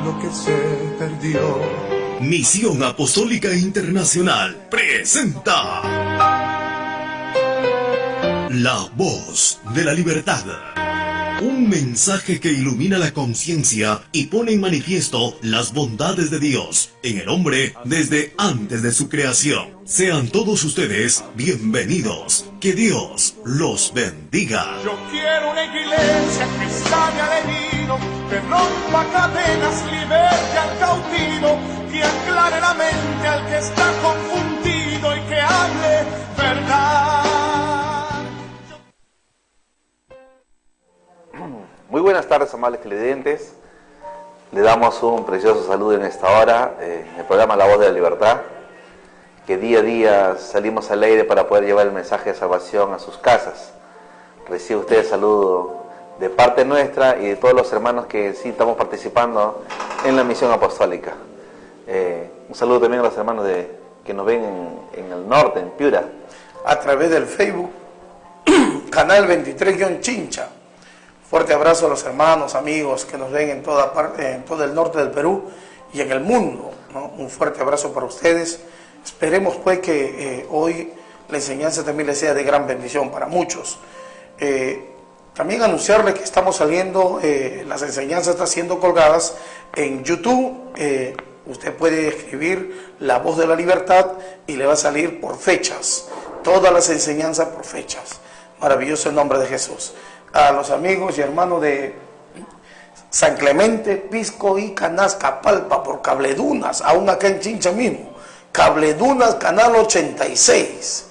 lo que se perdió. Misión Apostólica Internacional presenta La Voz de la Libertad. Un mensaje que ilumina la conciencia y pone en manifiesto las bondades de Dios en el hombre desde antes de su creación. Sean todos ustedes bienvenidos. Que Dios los bendiga. Yo quiero una iglesia que sane al herido, que rompa cadenas, liberte al cautivo, que aclare la mente al que está confundido y que hable verdad. Muy buenas tardes, amables televidentes. Le damos un precioso saludo en esta hora, en el programa La Voz de la Libertad, que día a día salimos al aire para poder llevar el mensaje de salvación a sus casas. Recibe usted el saludo de parte nuestra y de todos los hermanos que sí estamos participando en la misión apostólica. Un saludo también a los hermanos que nos ven en el norte, en Piura. A través del Facebook, canal 23-Chincha. Fuerte abrazo a los hermanos, amigos que nos ven en toda parte, en todo el norte del Perú y en el mundo, ¿no? Un fuerte abrazo para ustedes. Esperemos pues que hoy la enseñanza también les sea de gran bendición para muchos. También anunciarles que estamos saliendo, las enseñanzas están siendo colgadas en YouTube. Usted puede escribir La Voz de la Libertad y le va a salir por fechas, todas las enseñanzas por fechas. Maravilloso el nombre de Jesús. A los amigos y hermanos de San Clemente, Pisco y Canascapalpa por Cabledunas, aún acá en Chincha mismo, Cabledunas, canal 86.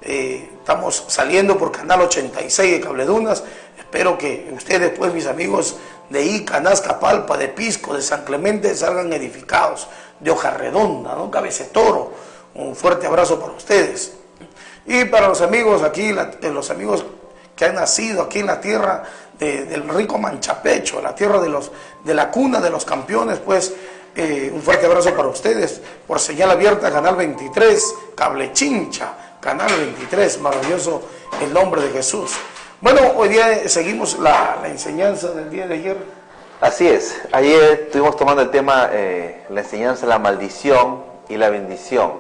Estamos saliendo por canal 86 de Cabledunas. Espero que ustedes, pues, mis amigos de Canascapalpa, de Pisco, de San Clemente, salgan edificados, de Hoja Redonda, ¿no? Cabecetoro. Un fuerte abrazo para ustedes. Y para los amigos aquí, los amigos que han nacido aquí en la tierra del rico Manchapecho, la tierra de la cuna de los campeones, pues un fuerte abrazo para ustedes, por señal abierta, canal 23, Cable Chincha, canal 23, maravilloso el nombre de Jesús. Bueno, hoy día seguimos la enseñanza del día de ayer. Así es, ayer estuvimos tomando el tema, la enseñanza de la maldición y la bendición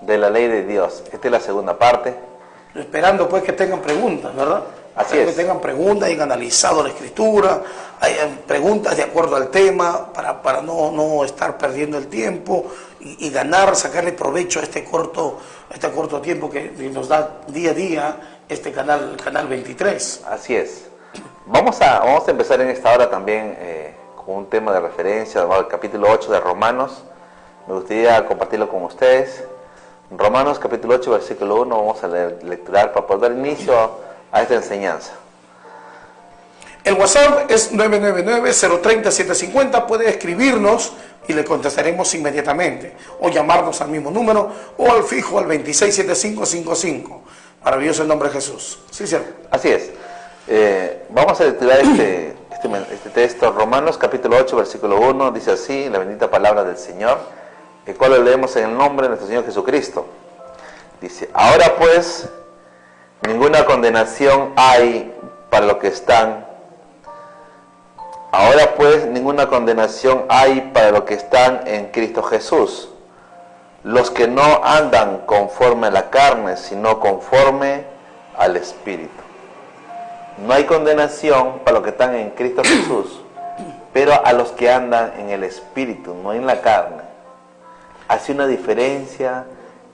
de la ley de Dios. Esta es la segunda parte. Esperando pues que tengan preguntas, ¿verdad? Así es. Que tengan preguntas, hayan analizado la escritura, hayan preguntas de acuerdo al tema, para no estar perdiendo el tiempo y ganar, sacarle provecho a este corto tiempo que nos da día a día este canal 23. Así es. Vamos a empezar en esta hora también con un tema de referencia, el capítulo 8 de Romanos. Me gustaría compartirlo con ustedes. Romanos capítulo 8, versículo 1, vamos a lecturar para poder dar inicio a esta enseñanza. El WhatsApp es 999-030-750, puede escribirnos y le contestaremos inmediatamente, o llamarnos al mismo número, o al fijo al 267555. Maravilloso el nombre de Jesús. Sí, cierto. Así es. Vamos a lecturar este texto, Romanos capítulo 8, versículo 1, dice así, la bendita palabra del Señor, el cual lo leemos en el nombre de nuestro Señor Jesucristo. Dice, ahora pues, ninguna condenación hay para los que están. Ahora pues, ninguna condenación hay para los que están en Cristo Jesús. Los que no andan conforme a la carne, sino conforme al Espíritu. No hay condenación para los que están en Cristo Jesús, pero a los que andan en el Espíritu, no en la carne. Hace una diferencia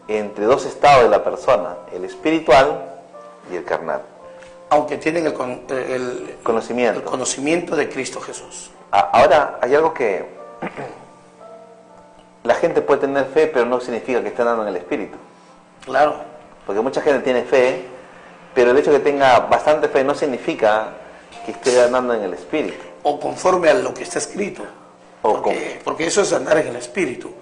entre dos estados de la persona, el espiritual y el carnal. Aunque tienen el conocimiento de Cristo Jesús. Ahora, hay algo que la gente puede tener fe, pero no significa que esté andando en el espíritu. Claro. Porque mucha gente tiene fe, pero el hecho de que tenga bastante fe no significa que esté andando en el espíritu. O conforme a lo que está escrito. Porque eso es andar en el espíritu.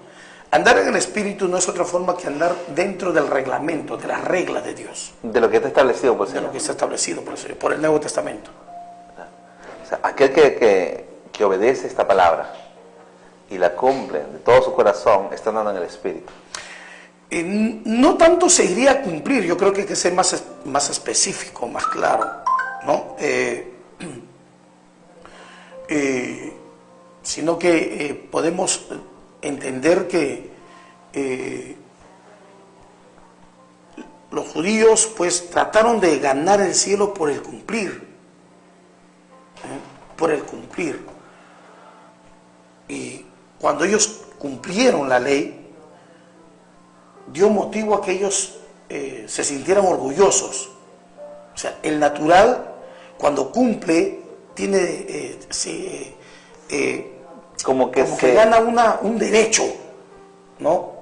Andar en el Espíritu no es otra forma que andar dentro del reglamento, de las reglas de Dios. De lo que está establecido por el Señor. De lo que está establecido por el Nuevo Testamento. O sea, aquel que obedece esta palabra y la cumple de todo su corazón, está andando en el Espíritu. No tanto se iría a cumplir, yo creo que hay que ser más específico, más claro, ¿no? sino que podemos entender que los judíos pues trataron de ganar el cielo por el cumplir, por el cumplir. Y cuando ellos cumplieron la ley, dio motivo a que ellos se sintieran orgullosos. O sea, el natural, cuando cumple, tiene como que gana un derecho, ¿no?,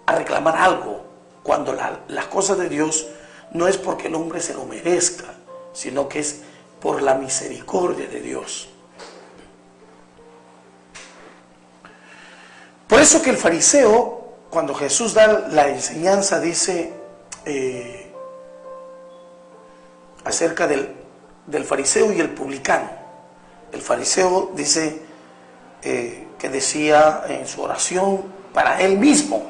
a reclamar algo, cuando las cosas de Dios no es porque el hombre se lo merezca, sino que es por la misericordia de Dios. Por eso que el fariseo, cuando Jesús da la enseñanza, dice acerca del fariseo y el publicano. El fariseo dice que decía en su oración para él mismo,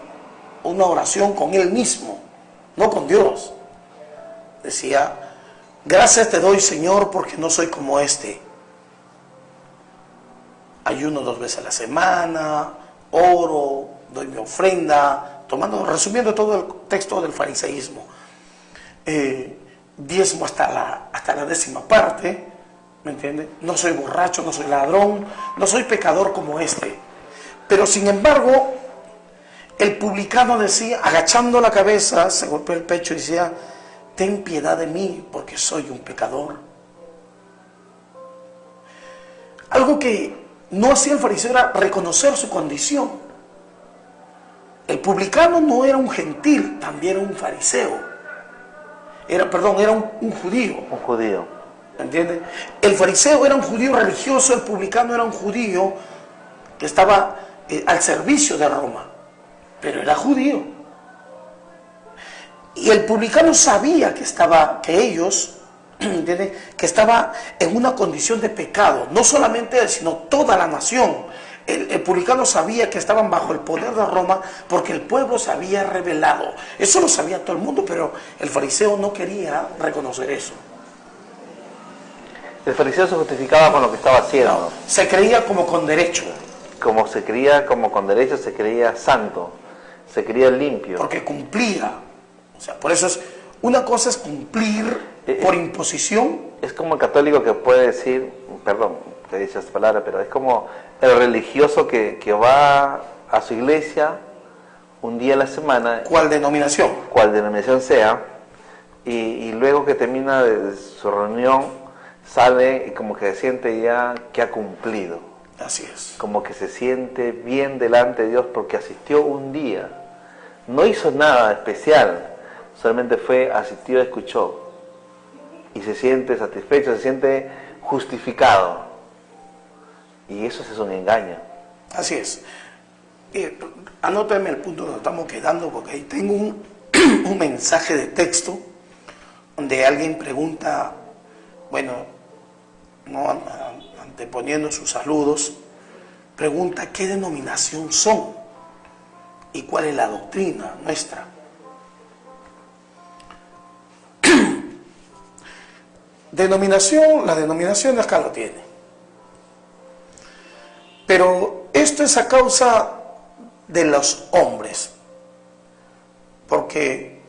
una oración con él mismo, no con Dios. Decía: gracias te doy, Señor, porque no soy como este. Ayuno 2 veces a la semana, oro, doy mi ofrenda, resumiendo todo el texto del fariseísmo. Diezmo hasta la 10ª parte, ¿me entiende? No soy borracho, no soy ladrón, no soy pecador como este. Pero sin embargo, el publicano decía, agachando la cabeza, se golpeó el pecho y decía: ten piedad de mí, porque soy un pecador. Algo que no hacía el fariseo era reconocer su condición. El publicano no era un gentil, también era un fariseo. Era un judío. Un judío. ¿Entiendes? El fariseo era un judío religioso, el publicano era un judío que estaba al servicio de Roma, pero era judío. Y el publicano sabía que ellos, ¿entiendes?, que estaba en una condición de pecado, no solamente él, sino toda la nación. El publicano sabía que estaban bajo el poder de Roma porque el pueblo se había rebelado. Eso lo sabía todo el mundo, pero el fariseo no quería reconocer eso. El fariseo se justificaba con lo que estaba haciendo. No, se creía como con derecho. Como se creía como con derecho, se creía santo, se creía limpio. Porque cumplía. O sea, por eso una cosa es cumplir por imposición. Es como el católico que puede decir, perdón, te he dicho esta palabra, pero es como el religioso que va a su iglesia un día a la semana. ¿Cuál denominación? Cual denominación sea, y luego que termina de su reunión, sale y como que se siente ya que ha cumplido. Así es. Como que se siente bien delante de Dios porque asistió un día. No hizo nada especial, solamente asistió, escuchó. Y se siente satisfecho, se siente justificado. Y eso es un engaño. Así es. Anótame el punto donde estamos quedando, porque ahí tengo un mensaje de texto donde alguien pregunta, bueno, no anteponiendo sus saludos, pregunta qué denominación son y cuál es la doctrina nuestra. La denominación acá lo tiene. Pero esto es a causa de los hombres, porque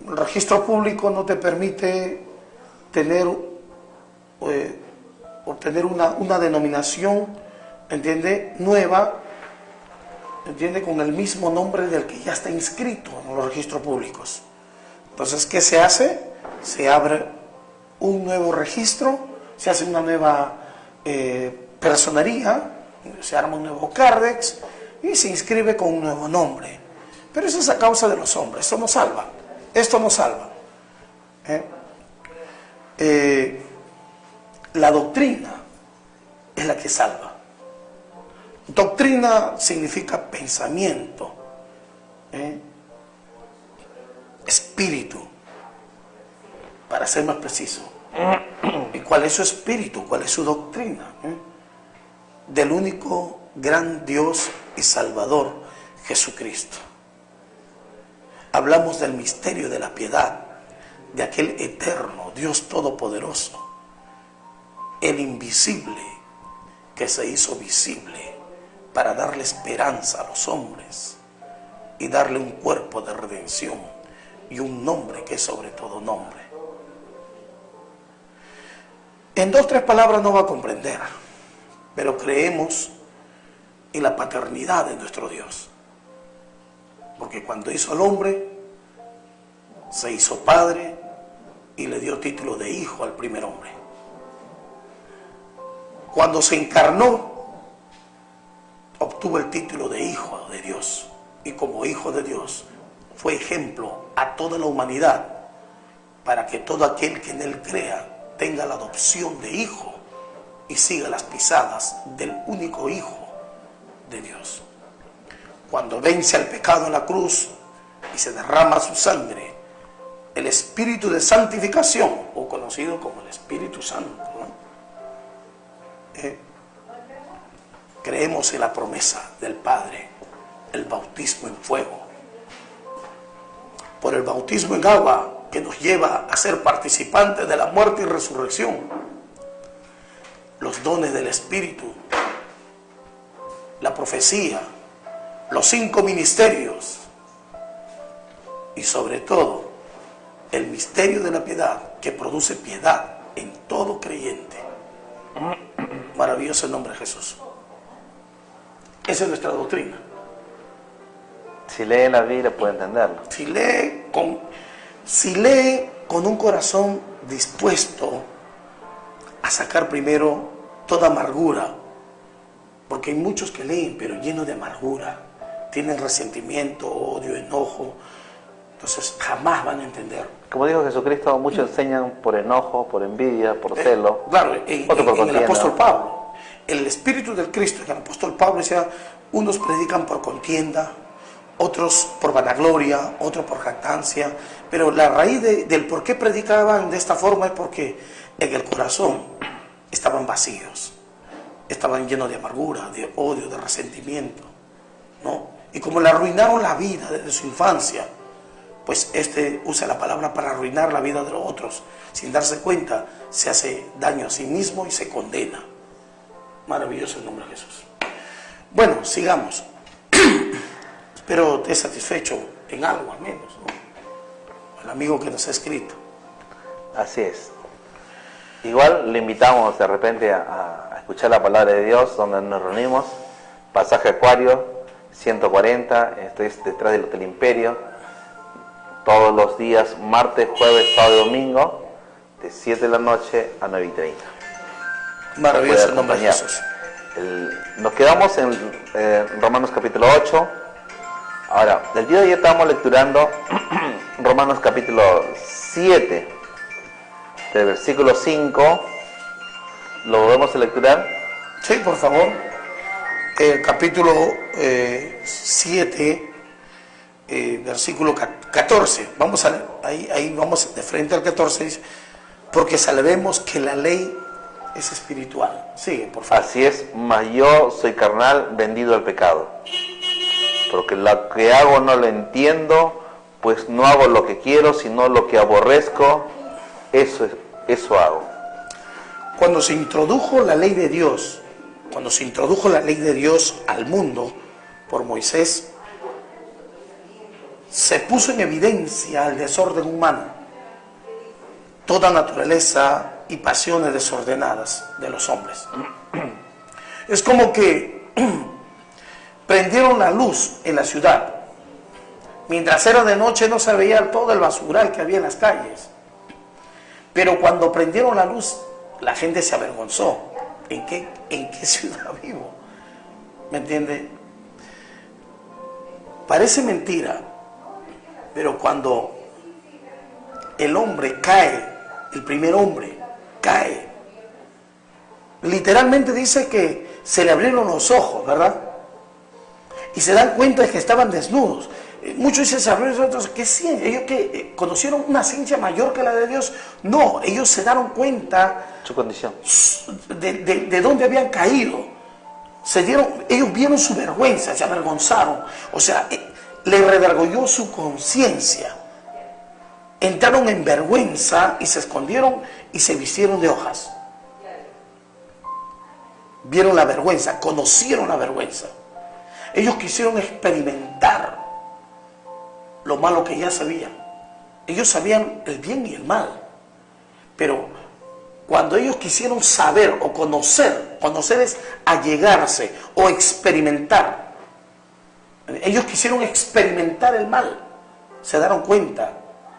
el registro público no te permite obtener una denominación, ¿entiende?, nueva, ¿entiende?, con el mismo nombre del que ya está inscrito en los registros públicos. Entonces, ¿qué se hace? Se abre un nuevo registro, se hace una nueva personería, se arma un nuevo Cardex y se inscribe con un nuevo nombre. Pero eso es a causa de los hombres. Esto no salva. Esto no salva. La doctrina es la que salva. Doctrina significa pensamiento, espíritu, para ser más preciso. ¿Y cuál es su espíritu? ¿Cuál es su doctrina? Del único gran Dios y Salvador, Jesucristo. Hablamos del misterio de la piedad, de aquel eterno Dios todopoderoso, el invisible, que se hizo visible para darle esperanza a los hombres y darle un cuerpo de redención y un nombre que es sobre todo nombre. En 2 o 3 palabras no va a comprender, pero creemos en la paternidad de nuestro Dios. Porque cuando hizo al hombre, se hizo padre y le dio título de hijo al primer hombre. Cuando se encarnó, obtuvo el título de hijo de Dios. Y como hijo de Dios, fue ejemplo a toda la humanidad para que todo aquel que en él crea tenga la adopción de hijo y siga las pisadas del único hijo de Dios. Cuando vence al pecado en la cruz y se derrama su sangre, el espíritu de santificación, o conocido como el Espíritu Santo, ¿no? Creemos en la promesa del Padre, el bautismo en fuego. Por el bautismo en agua, que nos lleva a ser participantes de la muerte y resurrección, los dones del Espíritu, la profecía, los 5 ministerios y sobre todo el misterio de la piedad, que produce piedad en todo creyente. Maravilloso el nombre de Jesús. Esa es nuestra doctrina. Si lee la Biblia puede entenderlo. Si lee con un corazón dispuesto a sacar primero toda amargura, porque hay muchos que leen pero llenos de amargura, tienen resentimiento, odio, enojo, entonces jamás van a entender. Como dijo Jesucristo, muchos enseñan por enojo, por envidia, por celo. Claro, otros por en el contienda. apóstol Pablo, el espíritu del Cristo, en el apóstol Pablo decía, unos predican por contienda, otros por vanagloria, otros por jactancia, pero la raíz del por qué predicaban de esta forma es porque en el corazón estaban vacíos, estaban llenos de amargura, de odio, de resentimiento, ¿no? Y como le arruinaron la vida desde su infancia, pues usa la palabra para arruinar la vida de los otros. Sin darse cuenta, se hace daño a sí mismo y se condena. Maravilloso el nombre de Jesús. Bueno, sigamos. Espero te satisfecho en algo al menos, ¿no? El amigo que nos ha escrito. Así es. Igual le invitamos de repente a escuchar la palabra de Dios, donde nos reunimos. Pasaje Acuario 140, estoy detrás del Hotel Imperio. Todos los días, martes, jueves, sábado y domingo, de 7 de la noche a 9:30. Maravilloso el nombre de Jesús. Nos quedamos en Romanos capítulo 8. Ahora, el día de ayer estábamos lecturando Romanos capítulo 7, del versículo 5. ¿Lo volvemos a lecturar? Sí, por favor. El capítulo 7, versículo 14. Vamos a ahí vamos de frente al 14. Dice, porque sabemos que la ley es espiritual. Sigue, por favor. Así es, mas yo soy carnal, vendido al pecado. Porque lo que hago no lo entiendo, pues no hago lo que quiero, sino lo que aborrezco, eso hago. Cuando se introdujo la ley de Dios, al mundo por Moisés, se puso en evidencia el desorden humano, toda naturaleza y pasiones desordenadas de los hombres. Es como que prendieron la luz en la ciudad. Mientras era de noche no se veía todo el basural que había en las calles. Pero cuando prendieron la luz, la gente se avergonzó. ¿En qué ciudad vivo? ¿Me entiende? Parece mentira, pero cuando el hombre cae, el primer hombre cae, literalmente dice que se le abrieron los ojos, ¿verdad? Y se dan cuenta de que estaban desnudos. Muchos dicen, se abrieron los ojos, ¿qué ciencia? ¿Ellos que conocieron una ciencia mayor que la de Dios? No, ellos se dieron cuenta Su condición. de dónde habían caído. Ellos vieron su vergüenza, se avergonzaron. O sea, le redarguyó su conciencia. Entraron en vergüenza y se escondieron y se vistieron de hojas. vieron la vergüenza, conocieron la vergüenza. Ellos quisieron experimentar lo malo que ya sabían. Ellos sabían el bien y el mal. Pero cuando ellos quisieron saber o conocer es allegarse o experimentar. Ellos quisieron experimentar el mal. Se dieron cuenta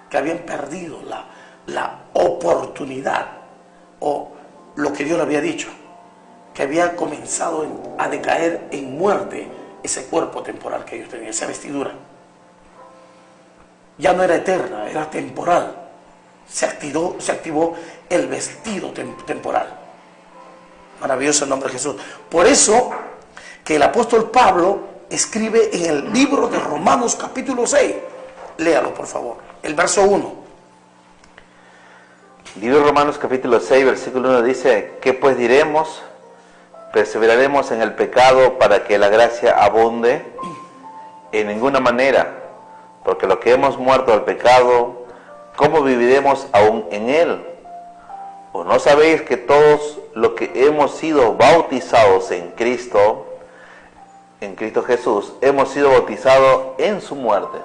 que habían perdido la oportunidad o lo que Dios le había dicho, que había comenzado a decaer en muerte ese cuerpo temporal que ellos tenían, esa vestidura. Ya no era eterna, era temporal. Se activó el vestido temporal. Maravilloso el nombre de Jesús. Por eso que el apóstol Pablo escribe en el libro de Romanos capítulo 6. Léalo, por favor. El verso 1. Libro de Romanos capítulo 6, versículo 1 dice: ¿qué pues diremos? ¿Perseveraremos en el pecado para que la gracia abunde? En ninguna manera, porque lo que hemos muerto al pecado, ¿cómo viviremos aún en él? ¿O no sabéis que todos los que hemos sido bautizados en Cristo Jesús, hemos sido bautizados en su muerte?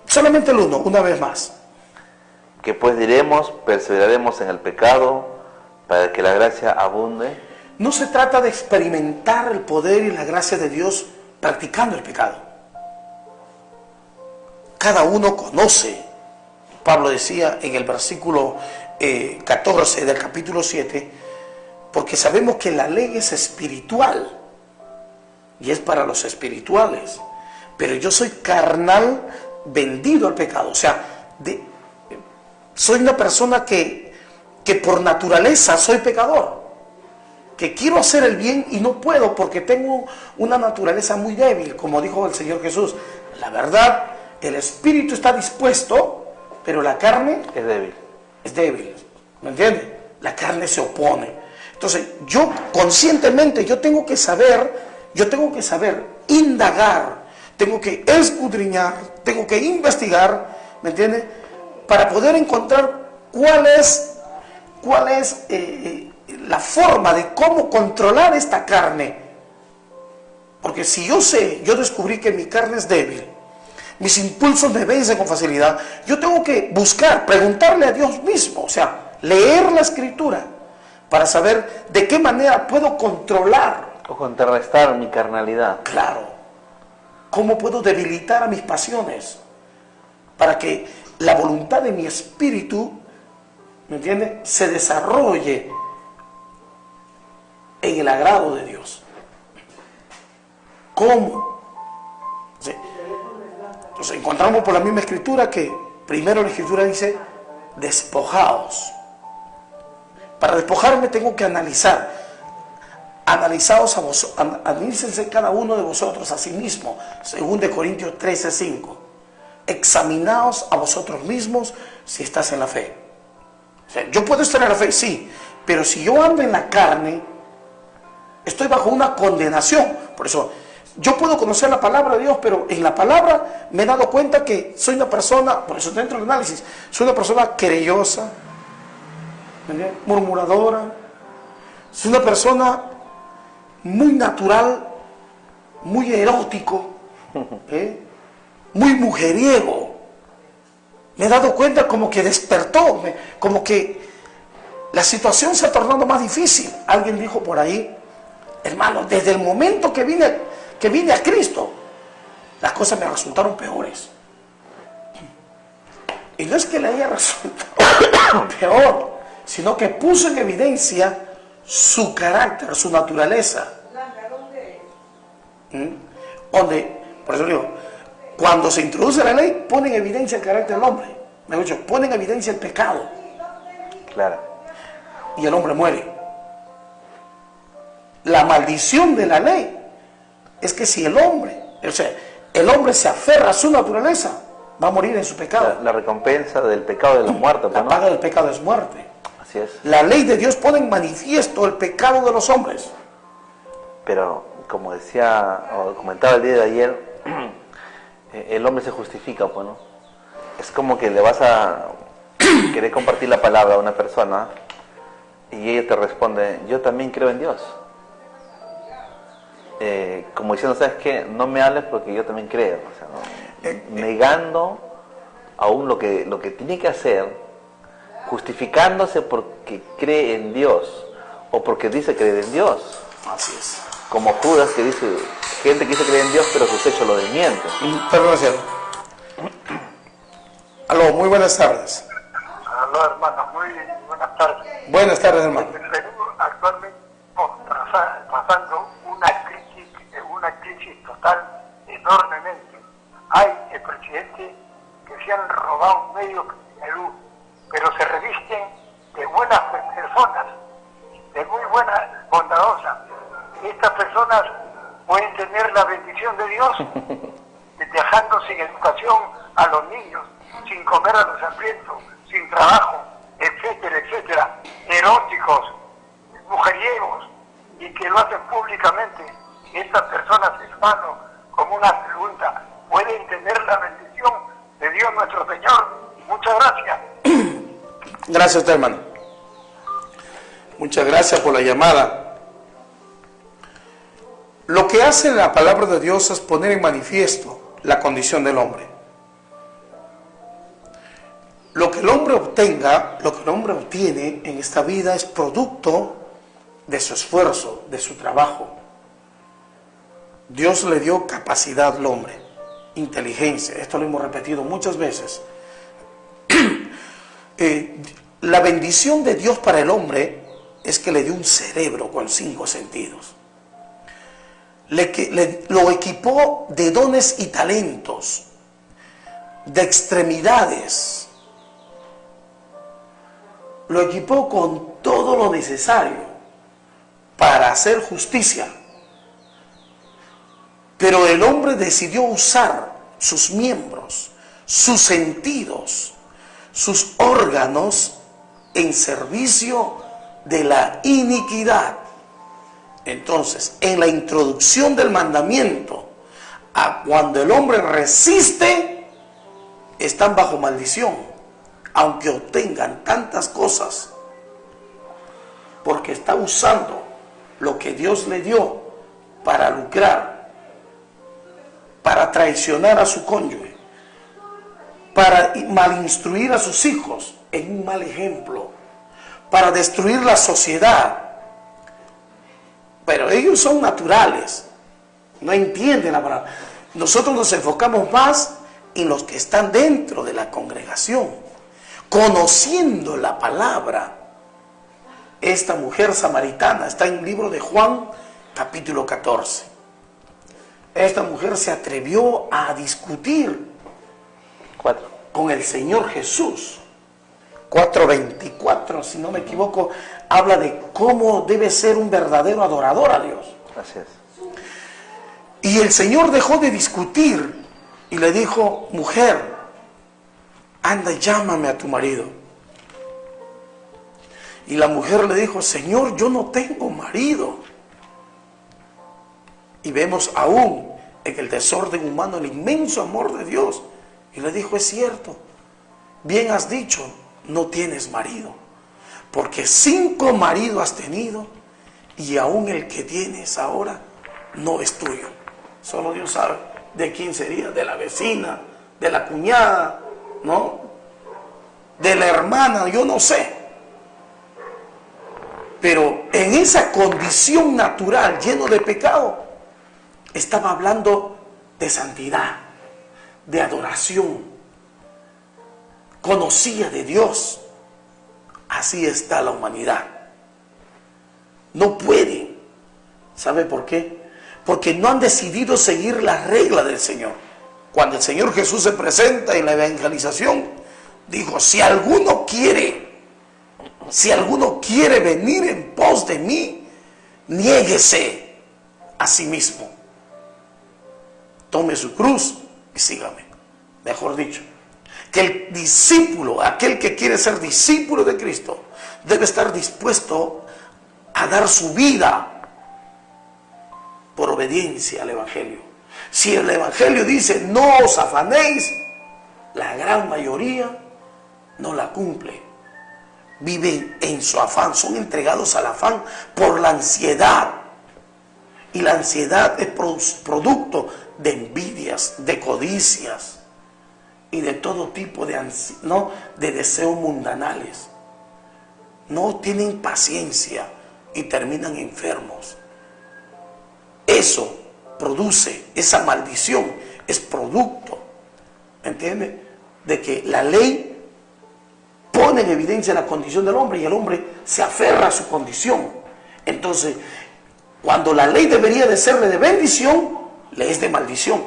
Solamente el 1, una vez más. ¿Qué pues diremos? ¿Perseveraremos en el pecado para que la gracia abunde? No se trata de experimentar el poder y la gracia de Dios practicando el pecado. Cada uno conoce. Pablo decía en el versículo 14 del capítulo 7, porque sabemos que la ley es espiritual y es para los espirituales, pero yo soy carnal, vendido al pecado. O sea, soy una persona que por naturaleza soy pecador, que quiero hacer el bien y no puedo porque tengo una naturaleza muy débil, como dijo el Señor Jesús. La verdad, el espíritu está dispuesto, pero la carne Es débil. es débil. ¿Me entiendes? La carne se opone. Entonces, yo conscientemente, yo tengo que saber indagar, tengo que escudriñar, tengo que investigar, ¿me entiendes? Para poder encontrar cuál es la forma de cómo controlar esta carne. Porque si yo descubrí que mi carne es débil, mis impulsos me vencen con facilidad, yo tengo que buscar, preguntarle a Dios mismo, o sea, leer la Escritura para saber de qué manera puedo controlar O contrarrestar mi carnalidad. Claro. ¿Cómo puedo debilitar a mis pasiones? Para que la voluntad de mi espíritu, ¿me entiende?, se desarrolle en el agrado de Dios. ¿Cómo? Sí. Entonces encontramos por la misma escritura que primero la escritura dice: despojaos. Para despojarme tengo que analizar. Analizaos a vosotros, analícense cada uno de vosotros a sí mismo, según de Corintios 13:5. Examinaos a vosotros mismos si estás en la fe. O sea, yo puedo estar en la fe, sí, pero si yo ando en la carne, estoy bajo una condenación. Por eso, yo puedo conocer la palabra de Dios, pero en la palabra me he dado cuenta que soy una persona, por eso dentro del análisis, soy una persona querellosa, murmuradora, soy una persona muy natural, muy erótico, muy mujeriego. Me he dado cuenta como que despertó, como que la situación se ha tornado más difícil. Alguien dijo por ahí: hermano, desde el momento que vine a Cristo, las cosas me resultaron peores. Y no es que le haya resultado peor, sino que puso en evidencia su carácter, su naturaleza. Donde, por eso digo, cuando se introduce la ley, pone en evidencia el carácter del hombre. Me dicho, pone en evidencia el pecado. Claro. Y el hombre muere. La maldición de la ley es que si el hombre se aferra a su naturaleza, va a morir en su pecado. La recompensa del pecado de la muerte. La paga del pecado es muerte. Así es. La ley de Dios pone en manifiesto el pecado de los hombres. Pero, como decía o comentaba el día de ayer, el hombre se justifica, pues, ¿no? Es como que le vas a querer compartir la palabra a una persona y ella te responde: yo también creo en Dios. como diciendo, ¿sabes qué? No me hables porque yo también creo. O sea, negando aún lo que tiene que hacer, justificándose porque cree en Dios o porque dice creer en Dios. Así es. Como Judas, que dice, gente que dice creer en Dios pero sus hechos lo desmienten. Perdón, cielo. Aló, muy buenas tardes. Aló, hermano, muy buenas tardes. Buenas tardes, hermano. En Perú actualmente estamos pasando una crisis total enormemente. Hay presidentes que se han robado medio Perú, pero se revisten de buenas personas, de muy buenas, bondadosas. Estas personas pueden tener la bendición de Dios, dejando sin educación a los niños, sin comer a los hambrientos, sin trabajo, etcétera, etcétera, eróticos, mujeriegos, y que lo hacen públicamente. Estas personas, hermano, como una pregunta, ¿pueden tener la bendición de Dios nuestro Señor? Muchas gracias. Gracias a usted, hermano. Muchas gracias por la llamada. Lo que hace la palabra de Dios es poner en manifiesto la condición del hombre. Lo que el hombre obtenga, lo que el hombre obtiene en esta vida es producto de su esfuerzo, de su trabajo. Dios le dio capacidad al hombre, inteligencia. Esto lo hemos repetido muchas veces. La bendición de Dios para el hombre es que le dio un cerebro con 5 sentidos. Lo equipó de dones y talentos, de extremidades. Lo equipó con todo lo necesario para hacer justicia. Pero el hombre decidió usar sus miembros, sus sentidos, sus órganos en servicio de la iniquidad. Entonces, en la introducción del mandamiento, cuando el hombre resiste, están bajo maldición, aunque obtengan tantas cosas, porque está usando lo que Dios le dio para lucrar, para traicionar a su cónyuge, para malinstruir a sus hijos en un mal ejemplo, para destruir la sociedad. Pero ellos son naturales, no entienden la palabra. Nosotros nos enfocamos más en los que están dentro de la congregación, conociendo la palabra. Esta mujer samaritana está en el libro de Juan, capítulo 14. Esta mujer se atrevió a discutir 4. con el Señor Jesús. 4:24, si no me equivoco, habla de cómo debe ser un verdadero adorador a Dios. Así es. Y el Señor dejó de discutir y le dijo: mujer, anda, llámame a tu marido. Y la mujer le dijo: Señor, yo no tengo marido. Y vemos aún en el desorden humano el inmenso amor de Dios. Y le dijo: es cierto, bien has dicho, no tienes marido, porque 5 maridos has tenido y aún el que tienes ahora no es tuyo. Solo Dios sabe de quién sería, de la vecina, de la cuñada, ¿no? De la hermana, yo no sé. Pero en esa condición natural, lleno de pecado, estaba hablando de santidad, de adoración. Conocía de Dios. Así está la humanidad. No pueden. ¿Sabe por qué? Porque no han decidido seguir la regla del Señor. Cuando el Señor Jesús se presenta en la evangelización, dijo: si alguno quiere venir en pos de mí, niéguese a sí mismo. Tome su cruz y sígame. Mejor dicho, que el discípulo, aquel que quiere ser discípulo de Cristo, debe estar dispuesto a dar su vida por obediencia al Evangelio. Si el Evangelio dice no os afanéis, la gran mayoría no la cumple. Viven en su afán, son entregados al afán por la ansiedad. Y la ansiedad es producto de envidias, de codicias y de todo tipo de deseos mundanales. No tienen paciencia y terminan enfermos. Eso produce, esa maldición es producto, ¿entiende?, de que la ley pone en evidencia la condición del hombre y el hombre se aferra a su condición. Entonces, cuando la ley debería de serle de bendición, le es de maldición.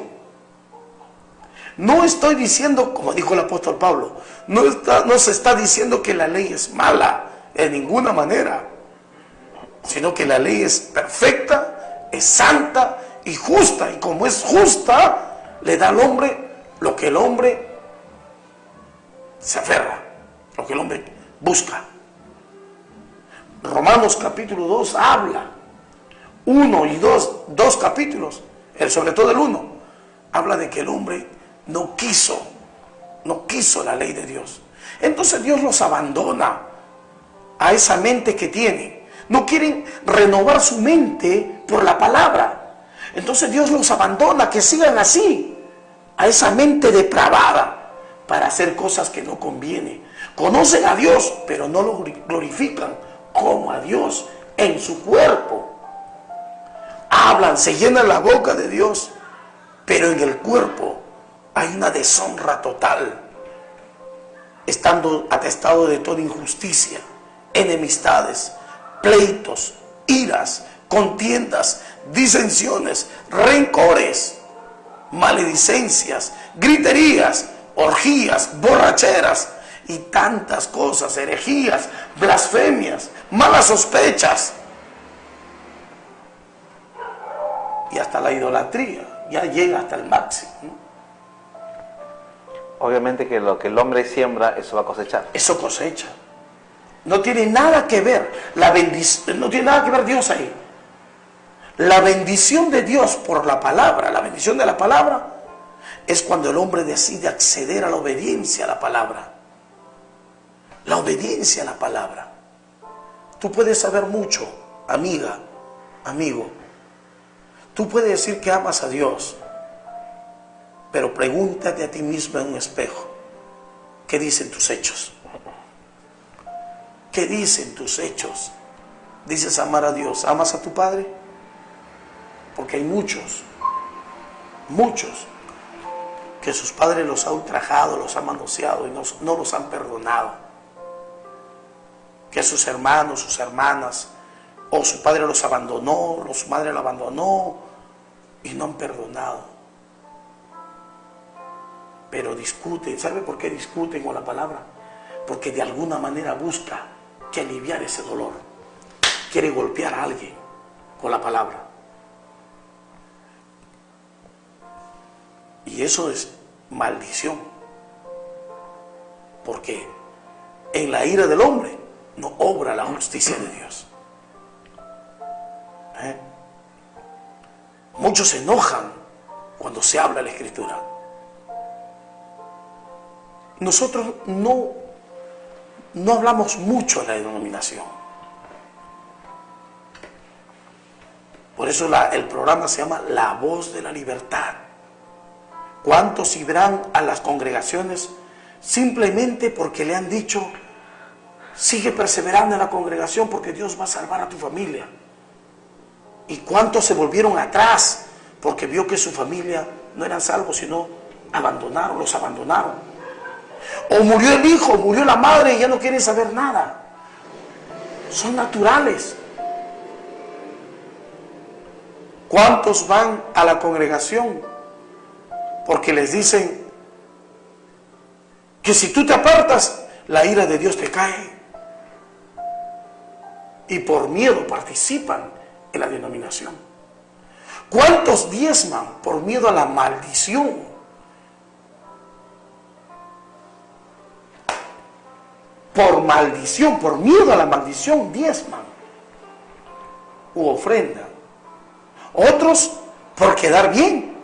No estoy diciendo, como dijo el apóstol Pablo, no se está diciendo que la ley es mala en ninguna manera, sino que la ley es perfecta, es santa y justa, y como es justa, le da al hombre lo que el hombre se aferra, lo que el hombre busca. Romanos capítulo 2 habla, 1 y 2 capítulos, sobre todo el 1, habla de que el hombre no quiso la ley de Dios. Entonces Dios los abandona a esa mente que tienen. No quieren renovar su mente por la palabra. Entonces Dios los abandona, que sigan así, a esa mente depravada, para hacer cosas que no convienen. Conocen a Dios, pero no lo glorifican como a Dios en su cuerpo. Hablan, se llenan la boca de Dios, pero en el cuerpo hay una deshonra total, estando atestado de toda injusticia, enemistades, pleitos, iras, contiendas, disensiones, rencores, maledicencias, griterías, orgías, borracheras y tantas cosas, herejías, blasfemias, malas sospechas y hasta la idolatría. Ya llega hasta el máximo, ¿no? Obviamente que lo que el hombre siembra, eso va a cosechar. Eso cosecha. No tiene nada que ver la bendición, no tiene nada que ver Dios ahí. La bendición de Dios por la palabra, la bendición de la palabra, es cuando el hombre decide acceder a la obediencia a la palabra. La obediencia a la palabra. Tú puedes saber mucho, amiga, amigo. Tú puedes decir que amas a Dios, pero pregúntate a ti mismo en un espejo, ¿qué dicen tus hechos? ¿Qué dicen tus hechos? ¿Dices amar a Dios? ¿Amas a tu padre? Porque hay muchos que sus padres los ha ultrajado, los ha manoseado y no los han perdonado. Que sus hermanos, sus hermanas, o su padre los abandonó, o su madre lo abandonó y no han perdonado. Pero discuten. ¿Sabe por qué discuten con la palabra? Porque de alguna manera busca que aliviar ese dolor. Quiere golpear a alguien con la palabra. Y eso es maldición. Porque en la ira del hombre no obra la justicia de Dios. Muchos se enojan cuando se habla la Escritura. Nosotros no hablamos mucho de la denominación. Por eso el programa se llama La Voz de la Libertad. ¿Cuántos irán a las congregaciones simplemente porque le han dicho, sigue perseverando en la congregación porque Dios va a salvar a tu familia? ¿Y cuántos se volvieron atrás porque vio que su familia no eran salvos, sino los abandonaron? O murió el hijo, murió la madre y ya no quieren saber nada. Son naturales. ¿Cuántos van a la congregación porque les dicen que si tú te apartas, la ira de Dios te cae? Y por miedo participan en la denominación. ¿Cuántos diezman por miedo a la maldición? Por maldición, por miedo a la maldición, diezman u ofrendan. Otros por quedar bien.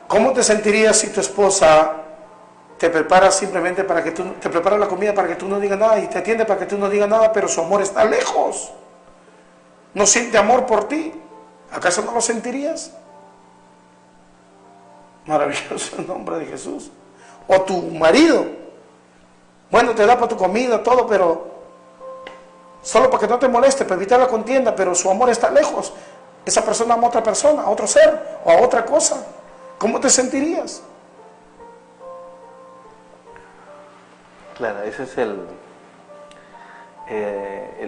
¿Cómo te sentirías si tu esposa te prepara simplemente para que tú, te prepara la comida para que tú no digas nada y te atiende para que tú no digas nada, pero su amor está lejos. No siente amor por ti. ¿Acaso no lo sentirías? Maravilloso el nombre de Jesús. O tu marido, bueno, te da para tu comida, todo, pero solo para que no te moleste, para evitar la contienda, pero su amor está lejos. Esa persona ama a otra persona, a otro ser o a otra cosa. ¿Cómo te sentirías? Claro, ese es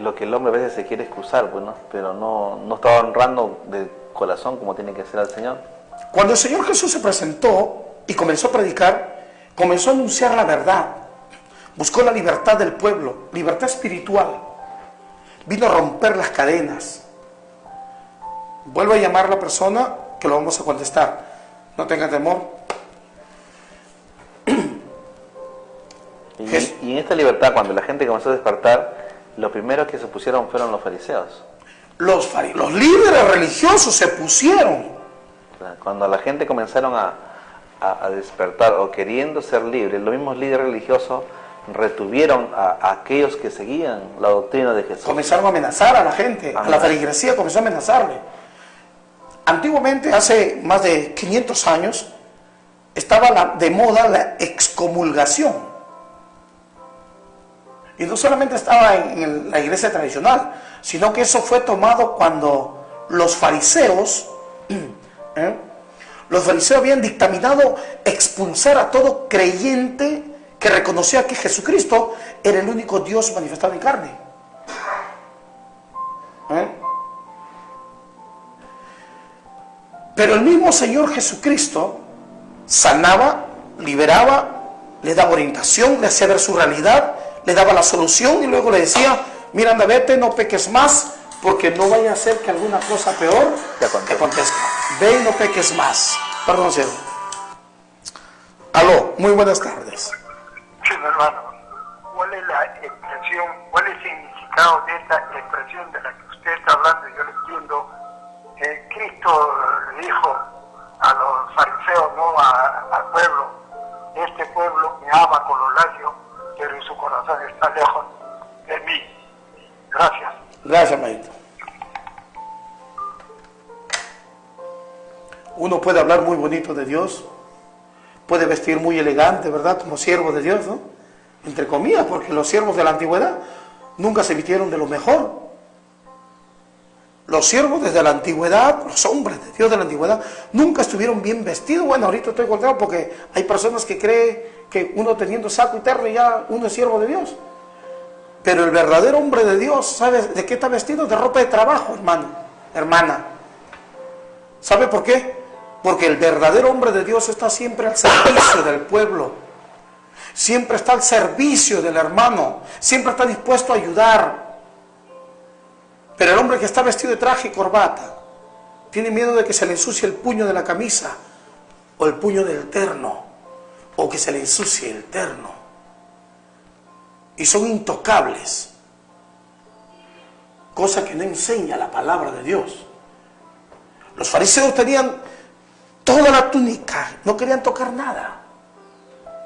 lo que el hombre a veces se quiere excusar, pues, ¿no? Pero no está honrando de corazón como tiene que ser al Señor. Cuando el Señor Jesús se presentó y comenzó a predicar, comenzó a anunciar la verdad. Buscó la libertad del pueblo, libertad espiritual. Vino a romper las cadenas. Vuelvo a llamar a la persona que lo vamos a contestar. No tenga temor. Y en esta libertad, cuando la gente comenzó a despertar, los primeros que se pusieron fueron los fariseos. Los líderes religiosos se pusieron. Cuando la gente comenzaron a despertar o queriendo ser libres, los mismos líderes religiosos retuvieron a aquellos que seguían la doctrina de Jesús. Comenzaron a amenazar a la gente, a la feligresía comenzó a amenazarle. Antiguamente, hace más de 500 años, estaba de moda la excomulgación. Y no solamente estaba en la iglesia tradicional, sino que eso fue tomado cuando los fariseos habían dictaminado expulsar a todo creyente que reconocía que Jesucristo era el único Dios manifestado en carne. Pero el mismo Señor Jesucristo sanaba, liberaba, le daba orientación, le hacía ver su realidad, le daba la solución y luego le decía: mira, anda, vete, no peques más, porque no vaya a ser que alguna cosa peor te acontezca. Ve y no peques más. Perdón, cielo. Aló, muy buenas tardes. Sí, mi hermano. ¿Cuál es la expresión, cuál es el significado de esta expresión de la que usted está hablando? Yo lo entiendo. Cristo le dijo a los fariseos, no al pueblo: este pueblo me ama con los labios, pero en su corazón está lejos de mí. Gracias. Gracias, maestro. Uno puede hablar muy bonito de Dios, puede vestir muy elegante, ¿verdad? Como siervo de Dios, ¿no? Entre comillas, porque los siervos de la antigüedad nunca se vistieron de lo mejor. Los siervos desde la antigüedad, los hombres de Dios de la antigüedad, nunca estuvieron bien vestidos. Bueno, ahorita estoy contento porque hay personas que creen que uno teniendo saco y terno ya uno es siervo de Dios. Pero el verdadero hombre de Dios, ¿sabe de qué está vestido? De ropa de trabajo, hermano, hermana. ¿Sabe por qué? Porque el verdadero hombre de Dios está siempre al servicio del pueblo. Siempre está al servicio del hermano. Siempre está dispuesto a ayudar. Pero el hombre que está vestido de traje y corbata tiene miedo de que se le ensucie el puño de la camisa o el puño del terno, o que se le ensucie el terno. Y son intocables, cosa que no enseña la palabra de Dios. Los fariseos tenían toda la túnica, no querían tocar nada,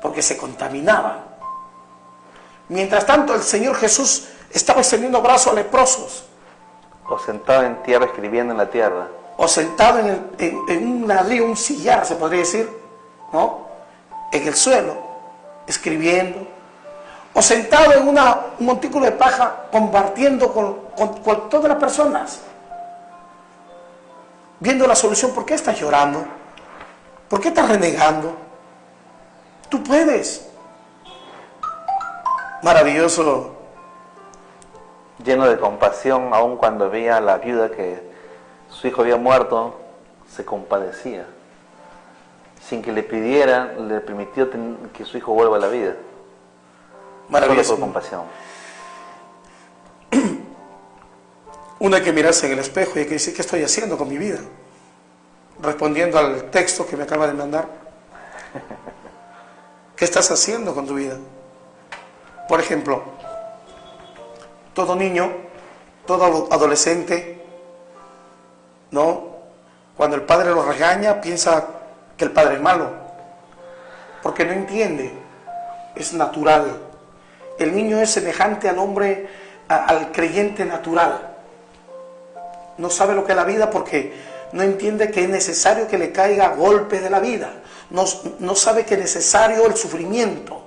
porque se contaminaban. Mientras tanto, el Señor Jesús estaba extendiendo brazos a leprosos. O sentado en tierra escribiendo en la tierra. O sentado en un ladrillo, un sillar, se podría decir, ¿no? En el suelo, escribiendo. O sentado en un montículo de paja, compartiendo con todas las personas. Viendo la solución. ¿Por qué estás llorando? ¿Por qué estás renegando? Tú puedes. Maravilloso. Lleno de compasión, aun cuando veía a la viuda que su hijo había muerto, se compadecía. Sin que le pidiera, le permitió que su hijo vuelva a la vida. Maravilloso. Solo por compasión. Uno hay que mirarse en el espejo y hay que decir: ¿qué estoy haciendo con mi vida? Respondiendo al texto que me acaba de mandar. ¿Qué estás haciendo con tu vida? Por ejemplo, todo niño, todo adolescente, ¿no? Cuando el padre lo regaña, piensa que el padre es malo, porque no entiende es natural. El niño es semejante al hombre, al creyente natural. No sabe lo que es la vida porque no entiende que es necesario que le caiga golpes de la vida. No sabe que es necesario el sufrimiento.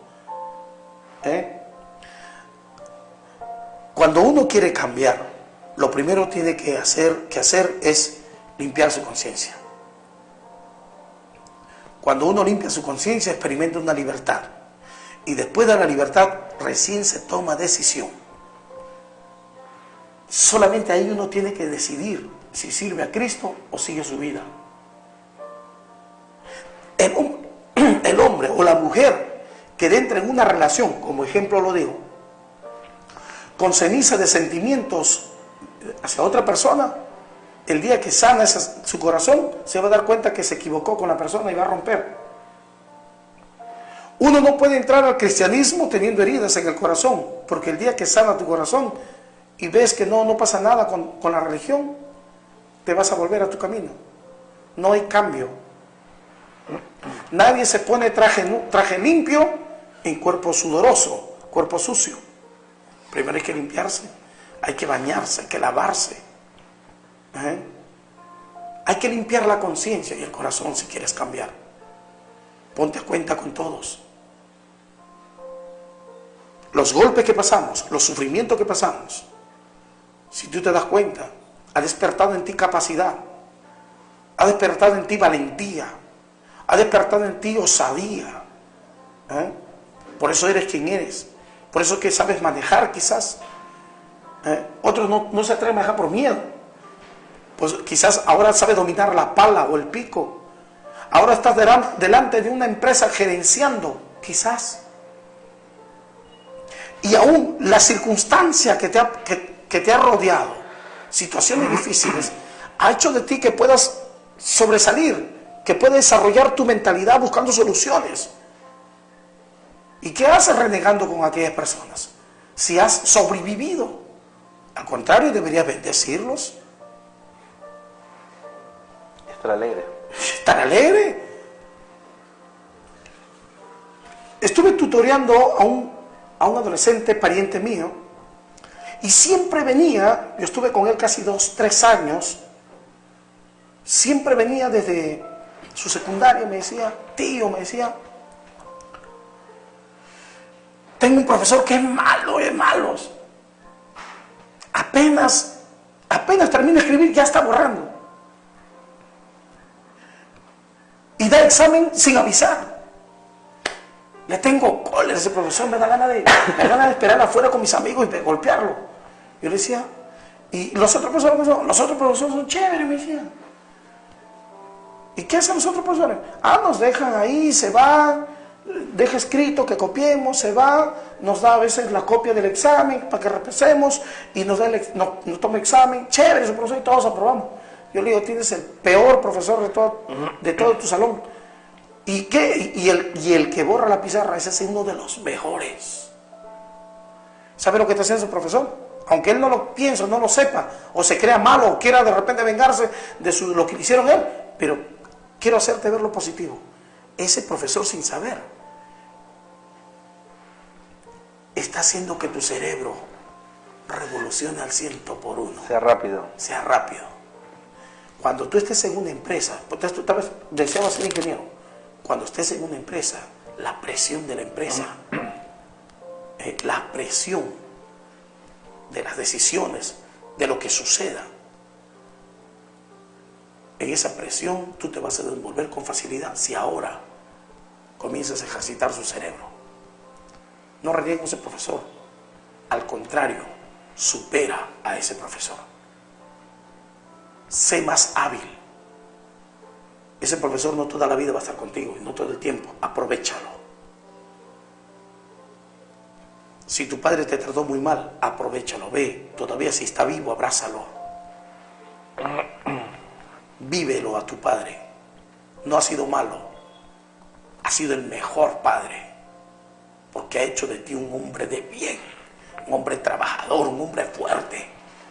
Cuando uno quiere cambiar, lo primero que tiene que hacer es limpiar su conciencia. Cuando uno limpia su conciencia, experimenta una libertad. Y después de la libertad, recién se toma decisión. Solamente ahí uno tiene que decidir si sirve a Cristo o sigue su vida. El hombre o la mujer que entra en una relación, como ejemplo lo digo, con ceniza de sentimientos hacia otra persona, el día que sana su corazón, se va a dar cuenta que se equivocó con la persona y va a romper. Uno no puede entrar al cristianismo teniendo heridas en el corazón, porque el día que sana tu corazón y ves que no pasa nada con la religión, te vas a volver a tu camino. No hay cambio. Nadie se pone traje limpio en cuerpo sudoroso, cuerpo sucio. Primero hay que limpiarse, hay que bañarse, hay que lavarse. Hay que limpiar la conciencia y el corazón si quieres cambiar. Ponte a cuenta con todos. Los golpes que pasamos, los sufrimientos que pasamos, si tú te das cuenta, ha despertado en ti capacidad, ha despertado en ti valentía, ha despertado en ti osadía. Por eso eres quien eres. Por eso que sabes manejar quizás. Otros no se atreven a manejar por miedo. Pues quizás ahora sabes dominar la pala o el pico. Ahora estás delante de una empresa gerenciando, quizás. Y aún la circunstancia que te ha rodeado, situaciones difíciles, ha hecho de ti que puedas sobresalir, que puedas desarrollar tu mentalidad buscando soluciones. ¿Y qué haces renegando con aquellas personas? Si has sobrevivido. Al contrario, deberías bendecirlos. Estar alegre. Estar alegre. Estuve tutoreando a un adolescente pariente mío y siempre venía, yo estuve con él casi 2-3 años, siempre venía desde su secundaria, me decía, tío, me decía, tengo un profesor que es malo, apenas termina de escribir, ya está borrando. Y da examen sin avisar. Le tengo cólera a ese profesor, me da ganas de esperar afuera con mis amigos y de golpearlo. Yo le decía, y los otros profesores son chéveres, me decían. ¿Y qué hacen los otros profesores? Nos dejan ahí, se van, deja escrito que copiemos, se va, nos da a veces la copia del examen para que repasemos y nos toma examen, chévere ese profesor y todos aprobamos. Yo le digo, tienes el peor profesor de todo tu salón. ¿Y qué? Y el que borra la pizarra, ese es uno de los mejores. ¿Sabe lo que está haciendo ese profesor? Aunque él no lo piense, no lo sepa, o se crea malo, o quiera de repente vengarse de lo que le hicieron a él, pero quiero hacerte ver lo positivo. Ese profesor, sin saber, está haciendo que tu cerebro revolucione al 100 por 1. Sea rápido. Sea rápido. Cuando tú estés en una empresa, porque tú tal vez deseabas ser ingeniero, cuando estés en una empresa, la presión de la empresa, la presión de las decisiones, de lo que suceda, en esa presión tú te vas a desenvolver con facilidad si ahora comienzas a ejercitar su cerebro. No reniegues a ese profesor, al contrario, supera a ese profesor. Sé más hábil. Ese profesor no toda la vida va a estar contigo, y no todo el tiempo. Aprovéchalo. Si tu padre te trató muy mal, aprovéchalo, ve. Todavía si está vivo, abrázalo. Vívelo a tu padre. No ha sido malo. Ha sido el mejor padre. Porque ha hecho de ti un hombre de bien. Un hombre trabajador, un hombre fuerte.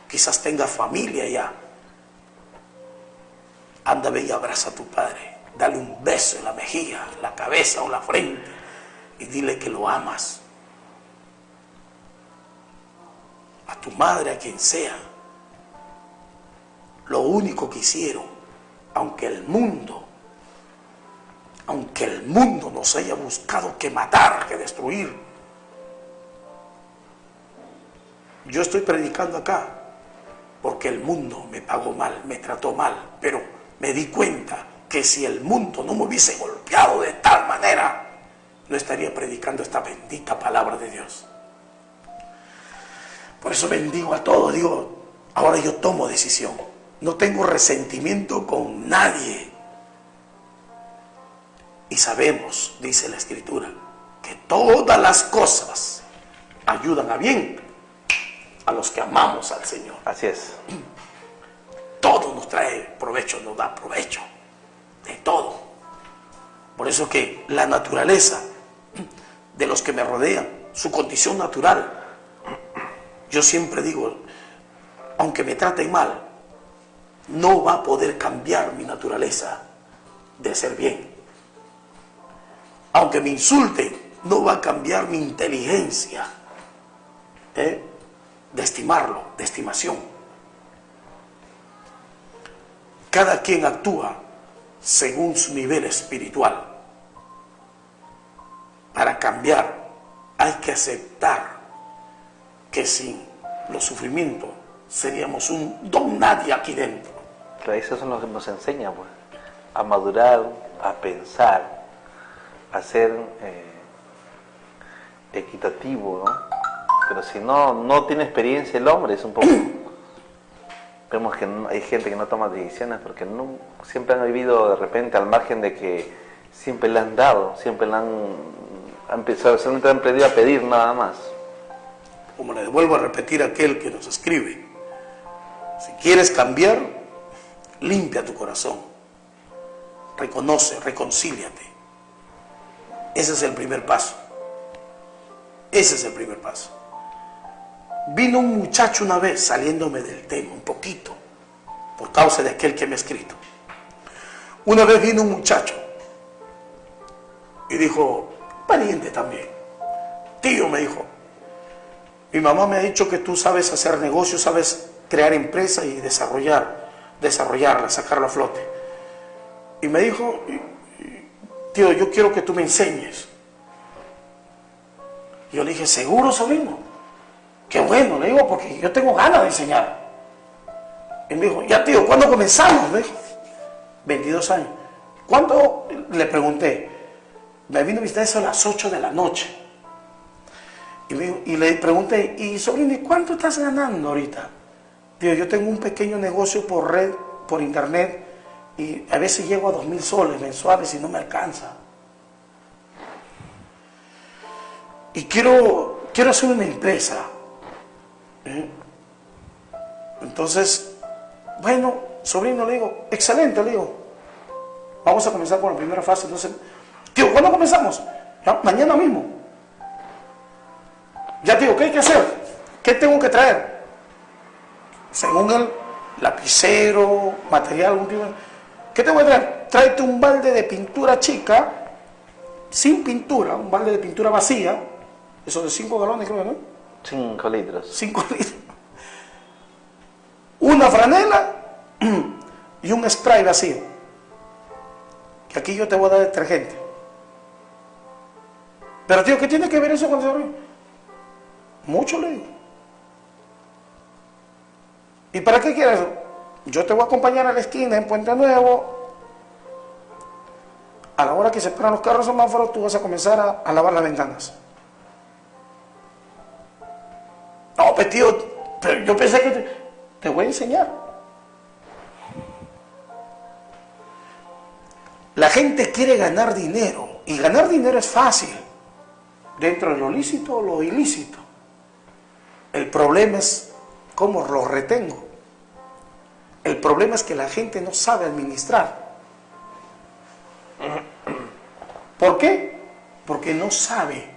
Quizás tengas familia ya. Anda, ve y abraza a tu padre. Dale un beso en la mejilla, la cabeza o la frente. y dile que lo amas. A tu madre, a quien sea. Lo único que hicieron, aunque el mundo nos haya buscado que matar, que destruir, yo estoy predicando acá porque el mundo me pagó mal, me trató mal, pero me di cuenta que si el mundo no me hubiese golpeado de tal manera, no estaría predicando esta bendita palabra de Dios. Por eso bendigo a todos, digo, ahora yo tomo decisión. No tengo resentimiento con nadie. Y sabemos, dice la Escritura, que todas las cosas ayudan a bien a los que amamos al Señor. Así es. Todo nos trae provecho, nos da provecho. De todo. Por eso que la naturaleza de los que me rodean, su condición natural, yo siempre digo, aunque me traten mal, no va a poder cambiar mi naturaleza de ser bien. Aunque me insulten, no va a cambiar mi inteligencia de estimarlo, de estimación. Cada quien actúa según su nivel espiritual. Para cambiar hay que aceptar que sin los sufrimientos seríamos un don nadie aquí dentro. Claro, eso es lo que nos enseña, pues, a madurar, a pensar, a ser equitativo, ¿no? Pero si no tiene experiencia el hombre, es un poco... Vemos que hay gente que no toma decisiones porque no, siempre han vivido de repente al margen de que siempre le han dado, siempre le han aprendido a pedir nada más. Como le vuelvo a repetir a aquel que nos escribe, si quieres cambiar, limpia tu corazón, reconoce, reconcíliate. Ese es el primer paso. Ese es el primer paso. Vino un muchacho una vez, saliéndome del tema un poquito, por causa de aquel que me ha escrito. Una vez vino un muchacho y dijo, pariente también, tío, me dijo, mi mamá me ha dicho que tú sabes hacer negocios, sabes crear empresas y desarrollarla, sacarla a flote. Y me dijo, tío, yo quiero que tú me enseñes. Yo le dije, ¿seguro, sobrino? Qué bueno, le digo, porque yo tengo ganas de enseñar. Y me dijo, ya tío, ¿cuándo comenzamos? Me dijo, 22 años. ¿Cuándo? Le pregunté. Me vino a visitar eso a las 8 de la noche. Y le pregunté, y sobrino, ¿y cuánto estás ganando ahorita? Digo, yo tengo un pequeño negocio por red, por internet, y a veces llego a 2,000 soles mensuales y no me alcanza. Y quiero hacer una empresa. Entonces, bueno, sobrino, le digo, excelente, le digo, vamos a comenzar con la primera fase. Entonces, tío, ¿cuándo comenzamos? Ya, mañana mismo. Ya, tío, ¿qué hay que hacer? ¿Qué tengo que traer? Según él, lapicero, material, algún tipo. ¿Qué tengo que traer? Tráete un balde de pintura chica, sin pintura, un balde de pintura vacía, eso de 5 galones, creo, ¿no? 5 litros. 5 litros. Una franela y un spray vacío. Que aquí yo te voy a dar detergente. Pero tío, ¿qué tiene que ver eso con el desarrollo? Mucho, le digo. ¿Y para qué quieres eso? Yo te voy a acompañar a la esquina en Puente Nuevo. A la hora que se paran los carros semáforos, tú vas a comenzar a lavar las ventanas. No, pues tío, pero yo pensé que te voy a enseñar. La gente quiere ganar dinero, y ganar dinero es fácil, dentro de lo lícito o lo ilícito. El problema es cómo lo retengo. El problema es que la gente no sabe administrar. ¿Por qué? Porque no sabe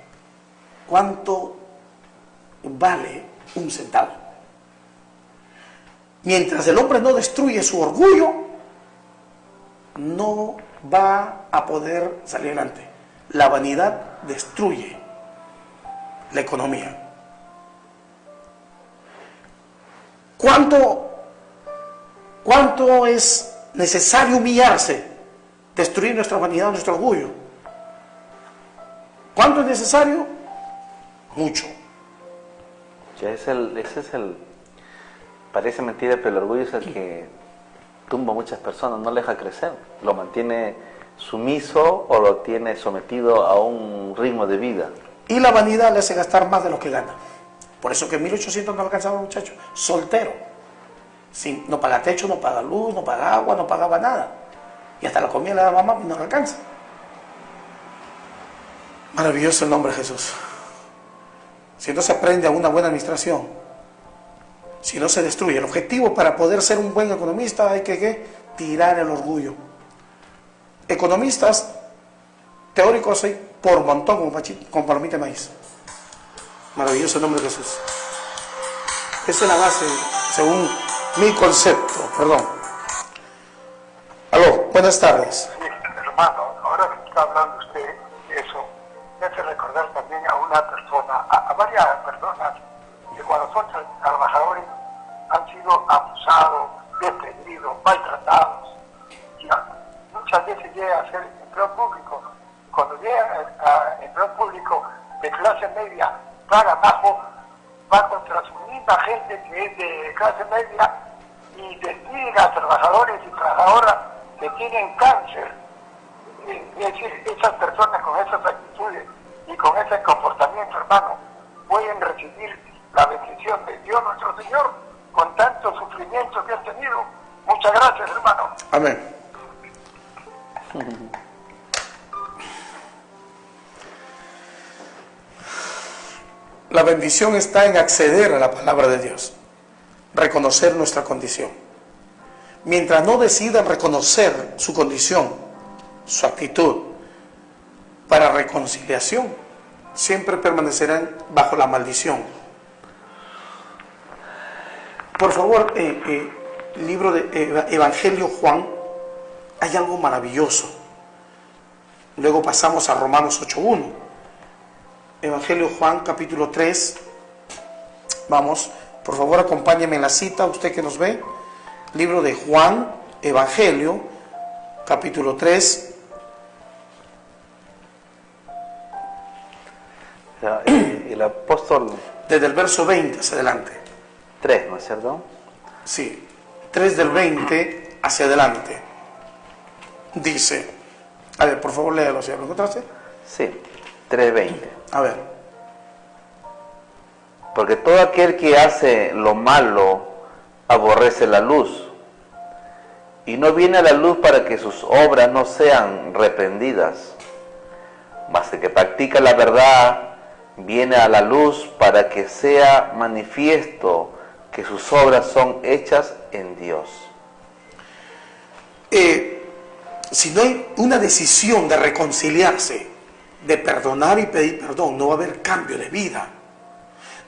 cuánto vale un centavo. Mientras el hombre no destruye su orgullo, no va a poder salir adelante. La vanidad destruye la economía. ¿Cuánto es necesario humillarse? Destruir nuestra vanidad, nuestro orgullo. ¿Cuánto es necesario? Mucho. Ya parece mentira, pero el orgullo es el que tumba a muchas personas, no le deja crecer, lo mantiene sumiso o lo tiene sometido a un ritmo de vida. Y la vanidad le hace gastar más de lo que gana. Por eso que en 1800 no alcanzaba el muchacho, soltero. Sí, no paga techo, no paga luz, no paga agua, no pagaba nada. Y hasta la comida le da mamá y no le alcanza. Maravilloso el nombre de Jesús. Si no se aprende a una buena administración, si no se destruye, el objetivo para poder ser un buen economista hay que tirar el orgullo. Economistas teóricos hay por montón con palomita de maíz. Maravilloso el nombre de Jesús. Esa es la base, según mi concepto. Perdón. Aló, buenas tardes. Sí, hermano, ahora que está hablando usted de eso, me hace recordar también a una persona, a varias personas, que cuando son trabajadores han sido abusados, despedidos, maltratados. Y muchas veces llega a ser empleo público. Cuando llega a empleo público de clase media, paga bajo, va contra su misma gente que es de clase media y despiden a trabajadores y trabajadoras que tienen cáncer. Es decir, esas personas con esas actitudes y con ese comportamiento, hermano, pueden recibir la bendición de Dios nuestro Señor con tanto sufrimiento que han tenido. Muchas gracias, hermano. Amén. La bendición está en acceder a la palabra de Dios, reconocer nuestra condición. Mientras no decidan reconocer su condición, su actitud para reconciliación, siempre permanecerán bajo la maldición. Por favor, libro de Evangelio Juan, hay algo maravilloso. Luego pasamos a Romanos 8:1. Evangelio Juan, capítulo 3. Vamos, por favor, acompáñeme en la cita, usted que nos ve. Libro de Juan, Evangelio, capítulo 3. El apóstol... Desde el verso 20 hacia adelante. 3, ¿no es cierto? Sí, 3 del 20 hacia adelante. Dice, a ver, por favor, léalo, ¿sí? ¿Lo encontraste? Sí, 3:20. A ver. Porque todo aquel que hace lo malo aborrece la luz y no viene a la luz para que sus obras no sean reprendidas, mas el que practica la verdad viene a la luz para que sea manifiesto que sus obras son hechas en Dios. Si no hay una decisión de reconciliarse, de perdonar y pedir perdón, no va a haber cambio de vida,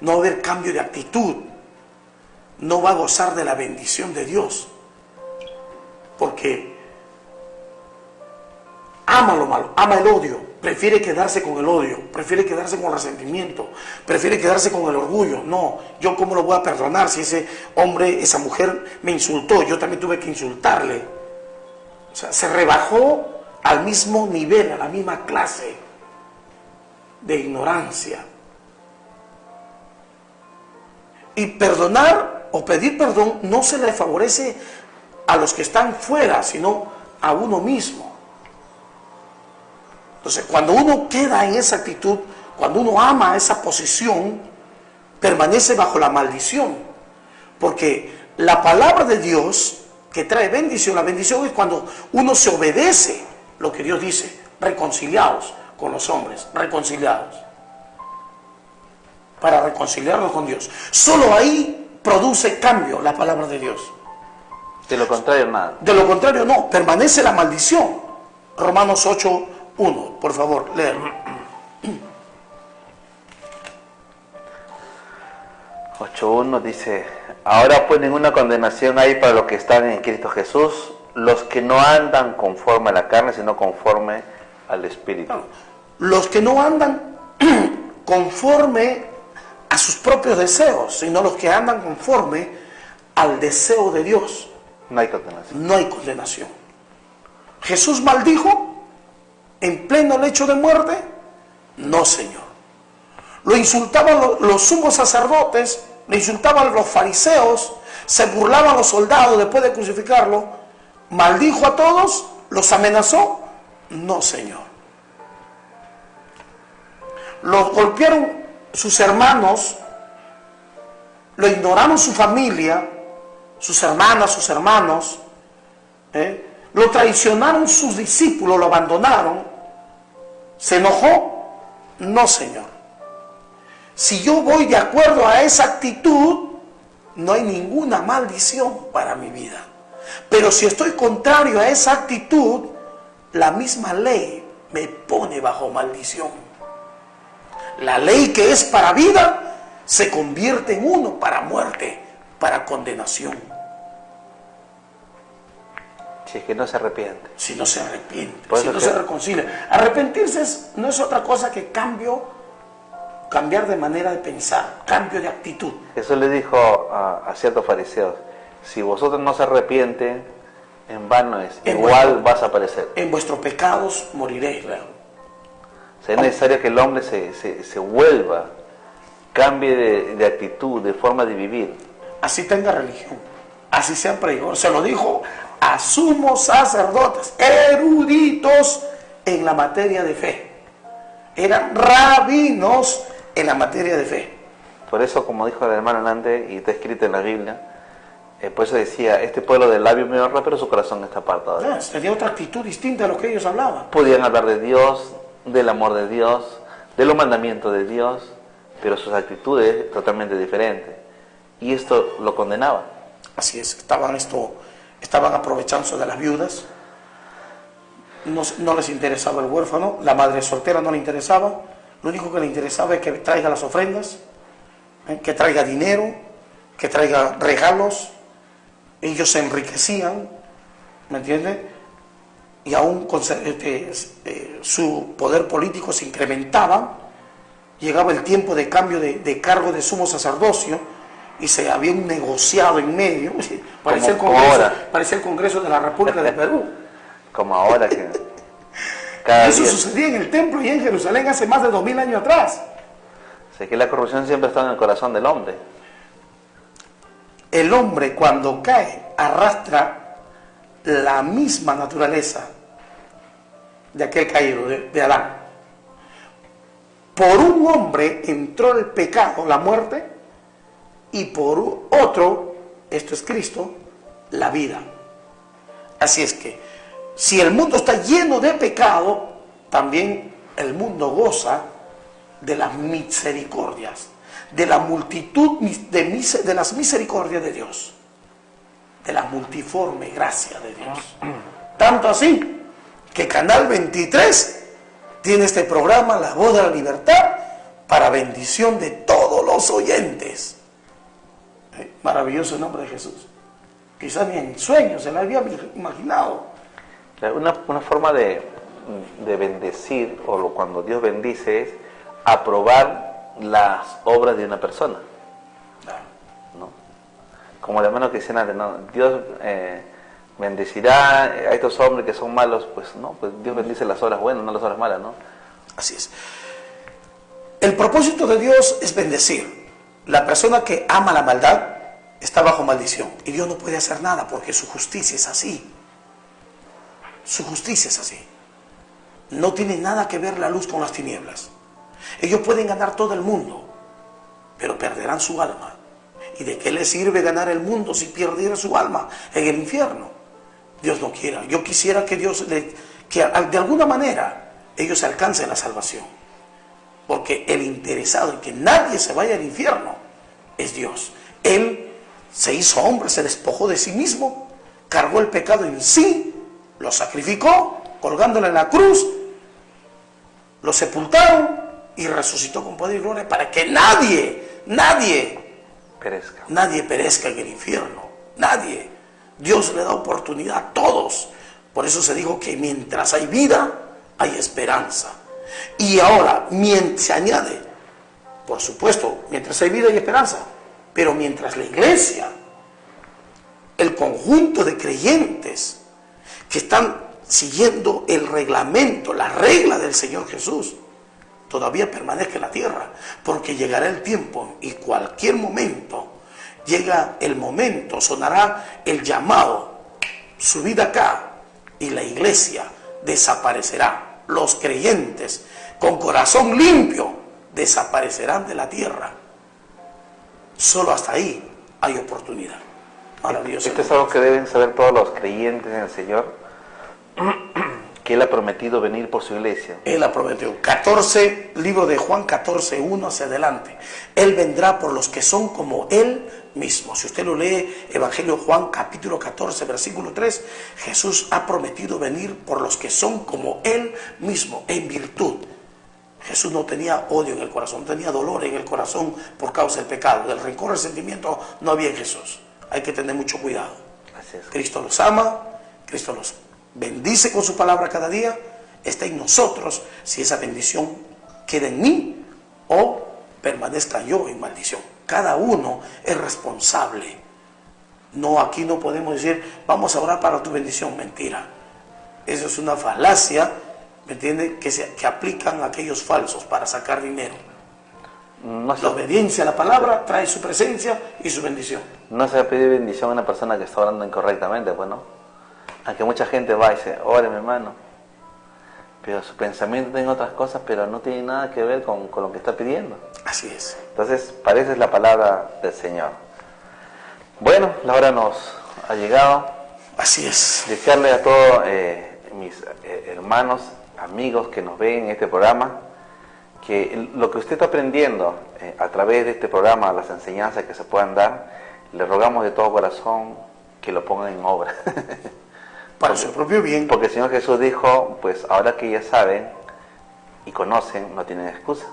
no va a haber cambio de actitud, no va a gozar de la bendición de Dios, porque ama lo malo, ama el odio, prefiere quedarse con el odio, prefiere quedarse con el resentimiento, prefiere quedarse con el orgullo. No, yo cómo lo voy a perdonar si ese hombre, esa mujer me insultó, yo también tuve que insultarle. O sea, se rebajó al mismo nivel, a la misma clase de ignorancia. Y perdonar o pedir perdón no se le favorece a los que están fuera, sino a uno mismo. Entonces, cuando uno queda en esa actitud, cuando uno ama esa posición, permanece bajo la maldición. Porque la palabra de Dios que trae bendición, la bendición es cuando uno se obedece lo que Dios dice, reconciliados con los hombres, reconciliados. Para reconciliarnos con Dios. Solo ahí produce cambio la palabra de Dios. De lo contrario, nada. De lo contrario, no. Permanece la maldición. Romanos 8:1. Por favor, léelo. 8:1 dice: ahora pues ninguna condenación hay para los que están en Cristo Jesús, los que no andan conforme a la carne, sino conforme al Espíritu. No. los que no andan conforme a sus propios deseos, sino los que andan conforme al deseo de Dios. No hay condenación. No hay condenación. ¿Jesús maldijo en pleno lecho de muerte? No, Señor. Lo insultaban los sumos sacerdotes, le insultaban los fariseos, se burlaban los soldados después de crucificarlo. ¿Maldijo a todos? ¿Los amenazó? No, Señor. Los golpearon sus hermanos, lo ignoraron su familia, sus hermanas, sus hermanos, lo traicionaron sus discípulos, lo abandonaron. ¿Se enojó? No, Señor. Si yo voy de acuerdo a esa actitud, no hay ninguna maldición para mi vida. Pero si estoy contrario a esa actitud, la misma ley me pone bajo maldición. La ley que es para vida se convierte en uno para muerte, para condenación. Si es que no se arrepiente. Si no se arrepiente, Pues si no se reconcilia. Arrepentirse no es otra cosa que cambiar de manera de pensar, cambio de actitud. Jesús le dijo a ciertos fariseos, si vosotros no se arrepienten, en vano es, igual vas a perecer. En vuestros pecados moriréis. O sea, es necesario que el hombre se vuelva, cambie de actitud, de forma de vivir. Así tenga religión, así sean predicadores. Se lo dijo a sumos sacerdotes, eruditos en la materia de fe. Eran rabinos en la materia de fe. Por eso, como dijo el hermano antes, y está escrito en la Biblia, por eso decía, este pueblo de labios me honra, pero su corazón está apartado de Dios. Tenía otra actitud distinta a lo que ellos hablaban. Podían hablar de Dios, del amor de Dios, de los mandamientos de Dios, pero sus actitudes totalmente diferentes. Y esto lo condenaba. Así es, estaban aprovechándose de las viudas. No les interesaba el huérfano, la madre soltera no le interesaba. Lo único que le interesaba es que traiga las ofrendas, que traiga dinero, que traiga regalos. Ellos se enriquecían, ¿me entiendes? Y aún su poder político se incrementaba. Llegaba el tiempo de cambio de cargo de sumo sacerdocio y se había un negociado en medio. Parecía el Congreso de la República de Perú. Como ahora que cada Eso día. sucedía en el templo y en Jerusalén hace más de 2000 años atrás. O sea, que la corrupción siempre está en el corazón del hombre. El hombre cuando cae arrastra la misma naturaleza de aquel caído, de Adán. Por un hombre entró el pecado, la muerte, y por otro, esto es Cristo, la vida. Así es que, si el mundo está lleno de pecado, también el mundo goza de las misericordias, de la multitud de las misericordias de Dios, de la multiforme gracia de Dios. Tanto así que Canal 23 tiene este programa, La Voz de la Libertad, para bendición de todos los oyentes. Maravilloso el nombre de Jesús. Quizás ni en sueños se lo había imaginado. Una forma de bendecir, o cuando Dios bendice, es aprobar las obras de una persona, ¿no? Como el hermano que decía antes, ¿no? Dios bendecirá a estos hombres que son malos, pues no, pues Dios bendice las obras buenas, no las obras malas, ¿no? Así es. El propósito de Dios es bendecir. La persona que ama la maldad está bajo maldición y Dios no puede hacer nada porque su justicia es así. Su justicia es así. No tiene nada que ver la luz con las tinieblas. Ellos pueden ganar todo el mundo, pero perderán su alma. ¿Y de qué les sirve ganar el mundo si perdiera su alma en el infierno? Dios no quiera. Yo quisiera que que de alguna manera ellos alcancen la salvación. Porque el interesado en que nadie se vaya al infierno es Dios. Él se hizo hombre, se despojó de sí mismo, cargó el pecado en sí, lo sacrificó, colgándolo en la cruz, lo sepultaron y resucitó con poder y gloria para que nadie perezca en el infierno. Nadie. Dios le da oportunidad a todos. Por eso se dijo que mientras hay vida, hay esperanza. Y ahora, se añade, por supuesto, mientras hay vida y esperanza, pero mientras la iglesia, el conjunto de creyentes que están siguiendo el reglamento, la regla del Señor Jesús, todavía permanezca en la tierra, porque llegará el tiempo y cualquier momento, llega el momento, sonará el llamado, subid acá, y la iglesia desaparecerá. Los creyentes con corazón limpio desaparecerán de la tierra. Solo hasta ahí hay oportunidad. Maravilloso. Esto es algo que deben saber todos los creyentes en el Señor, que Él ha prometido venir por su iglesia. Él ha prometido. 14, libro de Juan 14:1 hacia adelante. Él vendrá por los que son como Él mismo. Si usted lo lee, Evangelio Juan capítulo 14, versículo 3, Jesús ha prometido venir por los que son como Él mismo, en virtud. Jesús no tenía odio en el corazón, no tenía dolor en el corazón por causa del pecado. Del rencor, el sentimiento no había en Jesús. Hay que tener mucho cuidado. Así es. Cristo los ama, Cristo los bendice con su palabra cada día. Está en nosotros si esa bendición queda en mí o permanezca yo en maldición. Cada uno es responsable. No, aquí no podemos decir, vamos a orar para tu bendición. Mentira. Eso es una falacia, ¿me entiende? Que aplican a aquellos falsos para sacar dinero. No La obediencia a la palabra trae su presencia y su bendición. no se va a pedir bendición a una persona que está orando incorrectamente, pues no. Aunque mucha gente va y dice, ore mi hermano, pero su pensamiento tiene otras cosas, pero no tiene nada que ver con lo que está pidiendo. Así es. Entonces, para eso es la palabra del Señor. Bueno, la hora nos ha llegado. Así es. Desearle a todos mis hermanos, amigos que nos ven en este programa, que lo que usted está aprendiendo a través de este programa, las enseñanzas que se puedan dar, le rogamos de todo corazón que lo pongan en obra. Para su propio bien. Porque el Señor Jesús dijo, pues ahora que ya saben y conocen, no tienen excusa.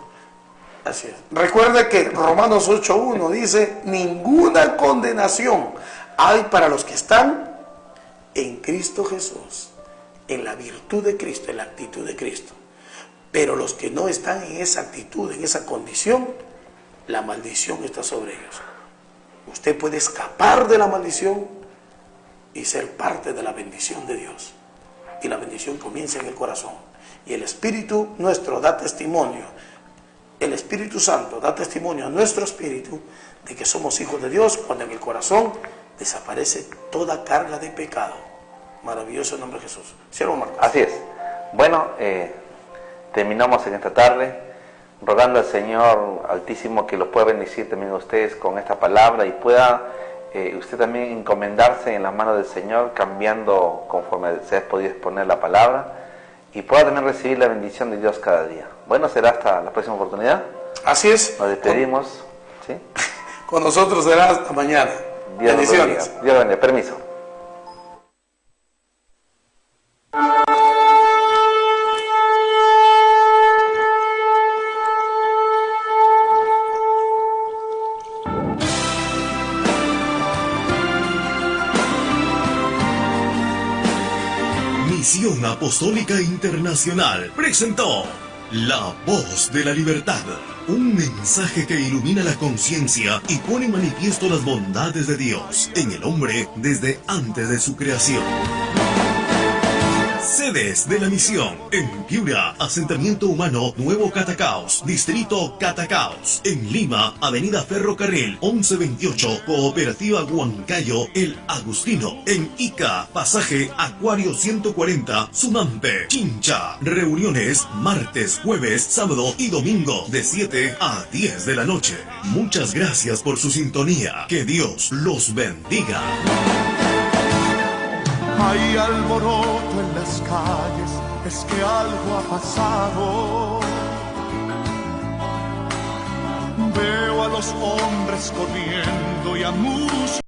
Así es. Recuerde que Romanos 8:1 dice, ninguna condenación hay para los que están en Cristo Jesús, en la virtud de Cristo, en la actitud de Cristo. Pero los que no están en esa actitud, en esa condición, la maldición está sobre ellos. Usted puede escapar de la maldición y ser parte de la bendición de Dios. Y la bendición comienza en el corazón. Y el Espíritu nuestro da testimonio. El Espíritu Santo da testimonio a nuestro espíritu de que somos hijos de Dios cuando en el corazón desaparece toda carga de pecado. Maravilloso el nombre de Jesús. Siervo Marcos. Así es. Bueno, terminamos en esta tarde rogando al Señor Altísimo que los pueda bendecir también a ustedes con esta palabra y pueda usted también encomendarse en las manos del Señor, cambiando conforme se ha podido exponer la palabra, y pueda también recibir la bendición de Dios cada día. Bueno, será hasta la próxima oportunidad. Así es. Nos despedimos. ¿Sí? Con nosotros será hasta mañana. Dios Bendiciones. Dios lo bendiga. Permiso. Misión Apostólica Internacional presentó La Voz de la Libertad, un mensaje que ilumina la conciencia y pone en manifiesto las bondades de Dios en el hombre desde antes de su creación. Sedes de la misión: en Piura, Asentamiento Humano Nuevo Catacaos, Distrito Catacaos; en Lima, Avenida Ferrocarril 1128, Cooperativa Huancayo El Agustino; en Ica, Pasaje Acuario 140, Sumampe, Chincha. Reuniones martes, jueves, sábado y domingo de 7 a 10 de la noche. Muchas gracias por su sintonía. Que Dios los bendiga. Hay alboroto en las calles, es que algo ha pasado. Veo a los hombres corriendo y a muchos